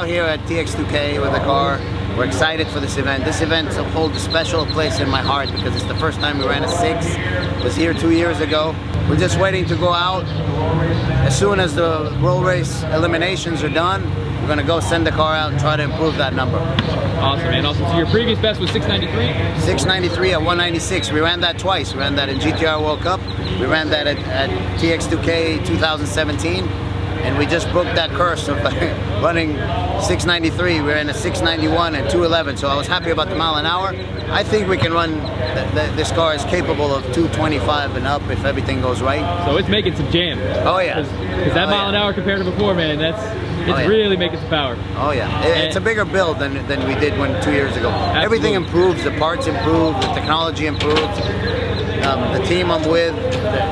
here at TX2K with the car. We're excited for this event. This event holds a special place in my heart because it's the first time we ran a 6. It was here 2 years ago. We're just waiting to go out. As soon as the roll race eliminations are done, we're going to go send the car out and try to improve that number. Awesome, man. Awesome. So your previous best was 693? 693 at 196. We ran that twice. We ran that in GTR World Cup. We ran that at TX2K 2017. And we just broke that curse of running 693. We ran a 691 and 211, so I was happy about the mile an hour. I think we can run, this car is capable of 225 and up if everything goes right. So it's making some jam. Oh yeah. Because that mile an hour compared to before, man, it's really making some power. Oh yeah, it's a bigger build than we did 2 years ago. Absolutely. Everything improves, the parts improve, the technology improves. The team I'm with,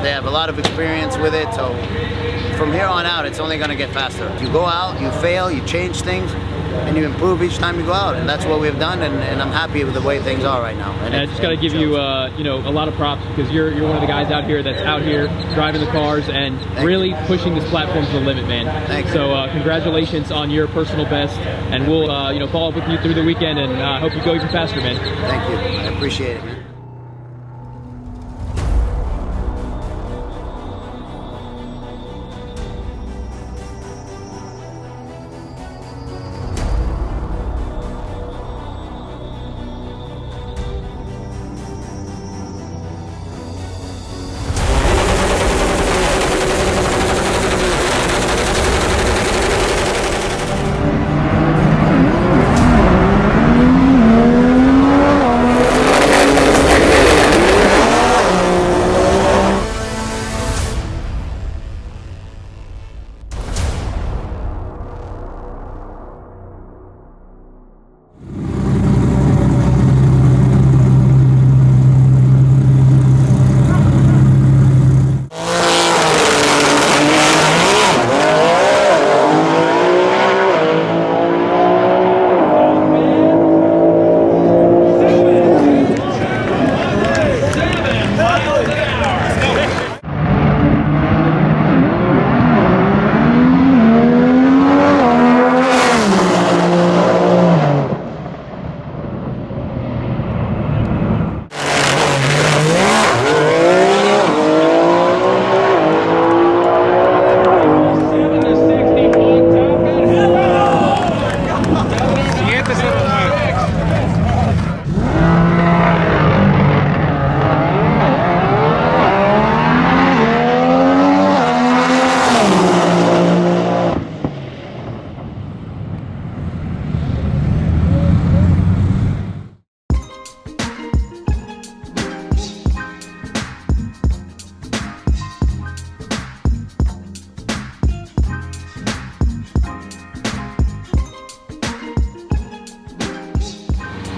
they have a lot of experience with it, so from here on out, it's only going to get faster. You go out, you fail, you change things, and you improve each time you go out, and that's what we've done. And I'm happy with the way things are right now. And I just got to give you, you know, a lot of props because you're one of the guys out here that's out here driving the cars and really pushing this platform to the limit, man. Thanks. So congratulations on your personal best, and we'll you know, follow up with you through the weekend and hope you go even faster, man. Thank you. I appreciate it, man.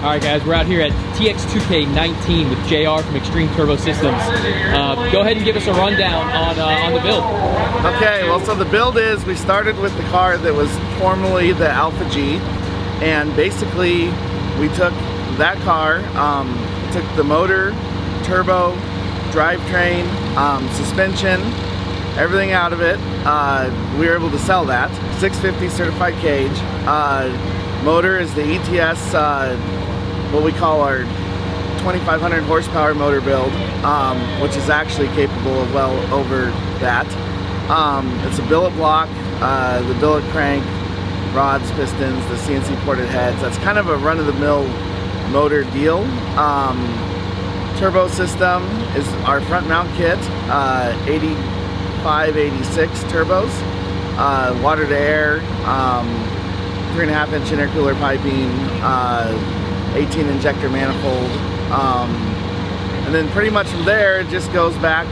All right, guys, we're out here at TX2K19 with JR from Extreme Turbo Systems. Go ahead and give us a rundown on the build. Okay, well, so the build is, we started with the car that was formerly the Alpha G, and basically we took that car, took the motor, turbo, drivetrain, suspension, everything out of it. We were able to sell that. 650 certified cage. Motor is the ETS, what we call our 2500 horsepower motor build, which is actually capable of well over that. It's a billet block, the billet crank, rods, pistons, the CNC ported heads. That's kind of a run-of-the-mill motor deal. Turbo system is our front mount kit, 85, 86 turbos, water to air, 3.5-inch intercooler piping, 18 injector manifold, and then pretty much from there it just goes back.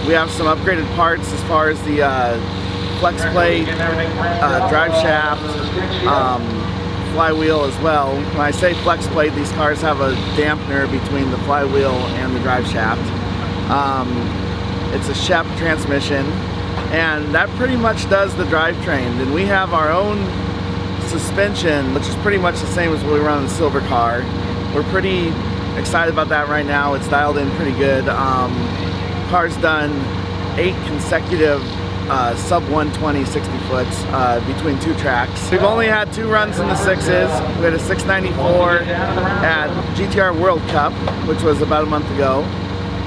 We have some upgraded parts as far as the flex plate, drive shaft, flywheel as well. When I say flex plate, these cars have a dampener between the flywheel and the drive shaft. It's a Shep transmission, and that pretty much does the drivetrain. Then we have our own suspension, which is pretty much the same as what we run in the silver car. We're pretty excited about that right now. It's dialed in pretty good. Car's done 8 consecutive sub 120 60 foots between two tracks. We've only had 2 runs in the 6s. We had a 694 at GTR World Cup, which was about a month ago.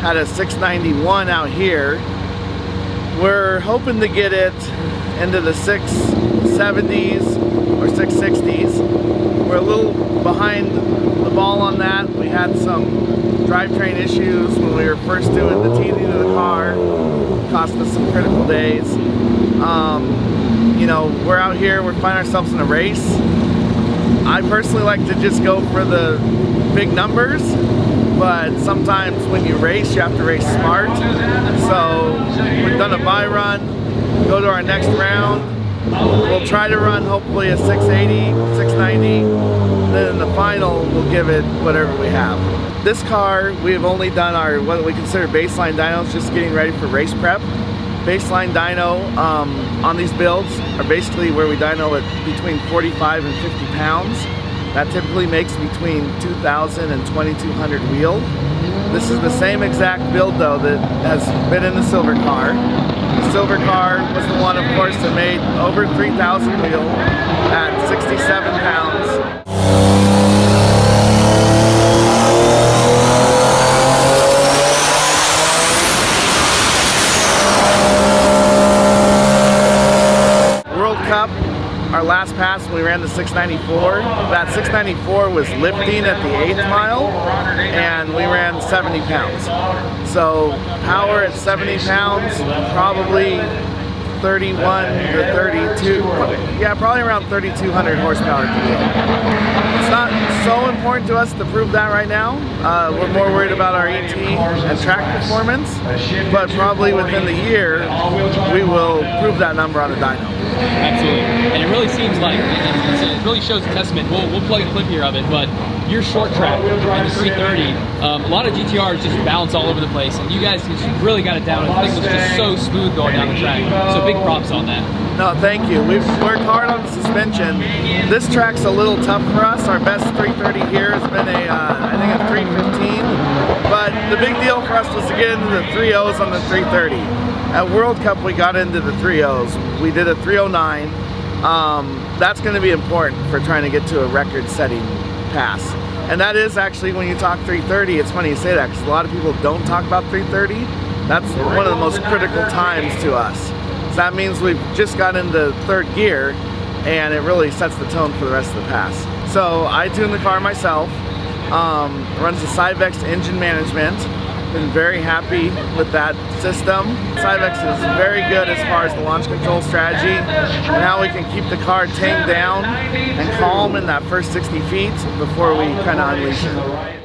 Had a 691 out here. We're hoping to get it into the 670s or 660s. We're a little behind the ball on that. We had some drivetrain issues when we were first doing the teething of the car. Cost us some critical days. You know, we're out here, we find ourselves in a race. I personally like to just go for the big numbers, but sometimes when you race, you have to race smart. So we've done a buy run, go to our next round. We'll try to run hopefully a 680, 690. Then in the final, we'll give it whatever we have. This car, we have only done our, what we consider baseline dynos, just getting ready for race prep. Baseline dyno on these builds are basically where we dyno at between 45 and 50 pounds. That typically makes between 2,000 and 2,200 wheel. This is the same exact build though that has been in the silver car. The silver car was the one, of course, that made over 3,000 wheel at 67 pounds. Our last pass, we ran the 694. That 694 was lifting at the 8th mile, and we ran 70 pounds. So power at 70 pounds, probably 31 to 32, yeah, probably around 3,200 horsepower to wheel. It's not so important to us to prove that right now. We're more worried about our ET and track performance, but probably within the year, we will prove that number on a dyno. Absolutely, and it really seems like, it really shows a testament. We'll plug a clip here of it, but your short track in the 330, a lot of GTRs just bounce all over the place, and you guys just really got it down. The thing was just so smooth going down the track, so big props on that. No, thank you. We've worked hard on the suspension. This track's a little tough for us. Our best 330 here has been I think a 315, but the big deal for us was to get into the 3.0s on the 330. At World Cup, we got into the 3.0s. We did a 309. That's going to be important for trying to get to a record-setting pass. And that is actually, when you talk 330, it's funny you say that, because a lot of people don't talk about 330. That's one of the most critical times to us. So that means we've just got into 3rd gear, and it really sets the tone for the rest of the pass. So I tuned the car myself. Runs the Cyvex engine management. Been very happy with that system. Cyvex is very good as far as the launch control strategy and how we can keep the car tamed down and calm in that first 60 feet before we kind of unleash it.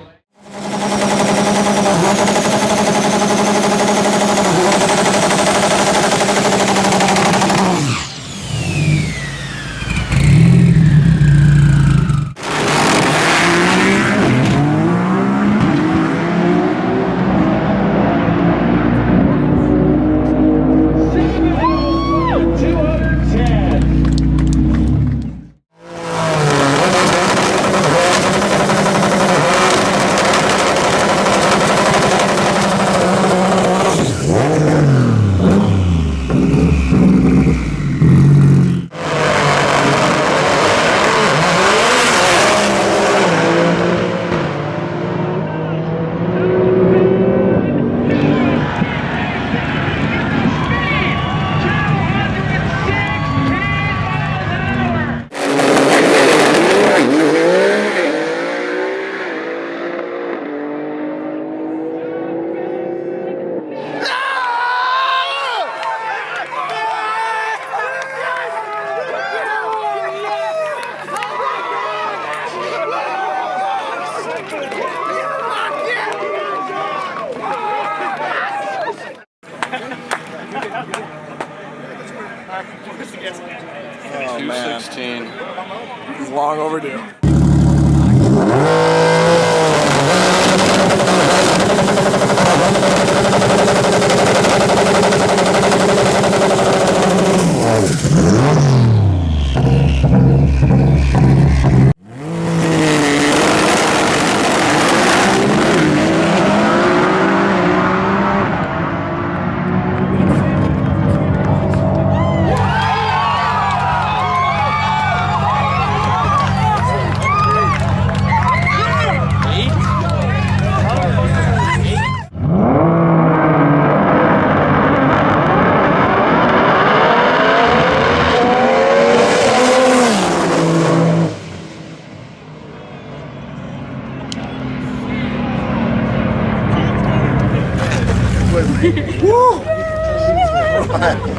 Oh, 216. It's long overdue.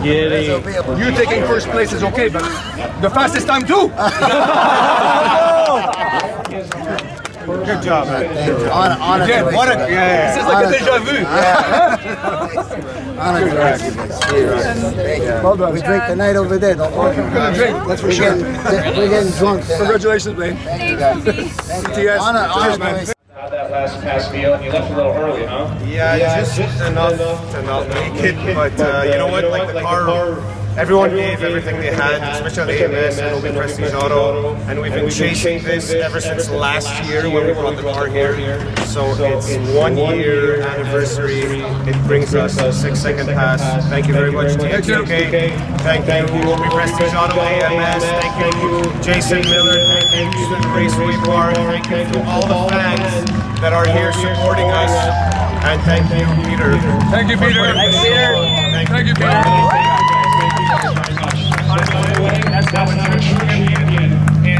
You taking first place is okay, but the fastest time too. Good job, man. Honor Yeah, what a, yeah. this is like a déjà vu. Well done. We drink tonight over there. Don't worry. We're gonna drink, that's for sure. We're getting drunk. Congratulations, man. Thank you guys. ETS. Honor, Cheers, man. Had that last pass meal and you left a little early, huh? Yeah, just enough to not make it, but you know what, like the car, everyone gave everything they had, especially AMS and Open Prestige Auto, and we've been chasing this ever since last year when we brought the car here. So it's 1 year anniversary. It brings us a 6-second pass. Thank you very much, TXK. Thank you, Open Prestige Auto, AMS. Thank you, Jason Miller. Thank you to the Raceway Bar. Thank you to all the fans that are here supporting us. And thank you, Peter. Thank you, Peter. Thanks, Peter. Thank you, Peter. By the way, that's how a true champion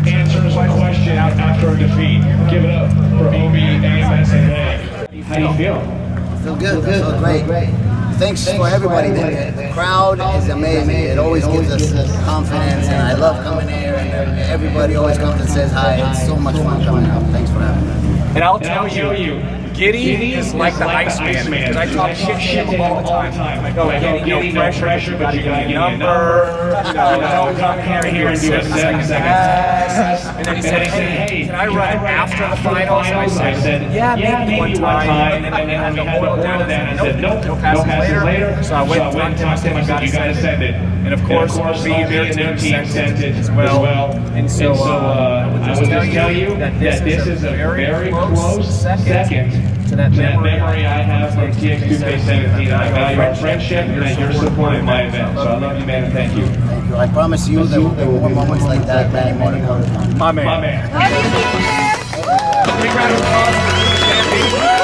answers my question after a defeat. Give it up for Obi, AMS, and Ray. How do you feel? Feel good. Feel great. Thanks for everybody. The crowd is amazing. It always gives us confidence, and I love coming here. And everybody always comes and says hi. It's so much fun coming out. Thanks for having me. And I'll tell you, Giddy is like the Iceman, because I talk shit to him all the time. I go, Giddy, no pressure, but you gotta give me a number, don't come here and do a 7-second pass. And then he said, hey, can I run after the finals? And I said, yeah, maybe one time. And then we had to boil down and I said, nope, no passes later. So I went and talked to him, I said, you gotta send it. And of course, their team sent it as well. And so I would just tell you that this is a very close second to that memory I have from TX2K17. I value our friendship and your support in my event. So I love you, man, and thank you. Thank you. I promise you there will be more moments like that many more to come. My man. My man. Big round of applause for the champion.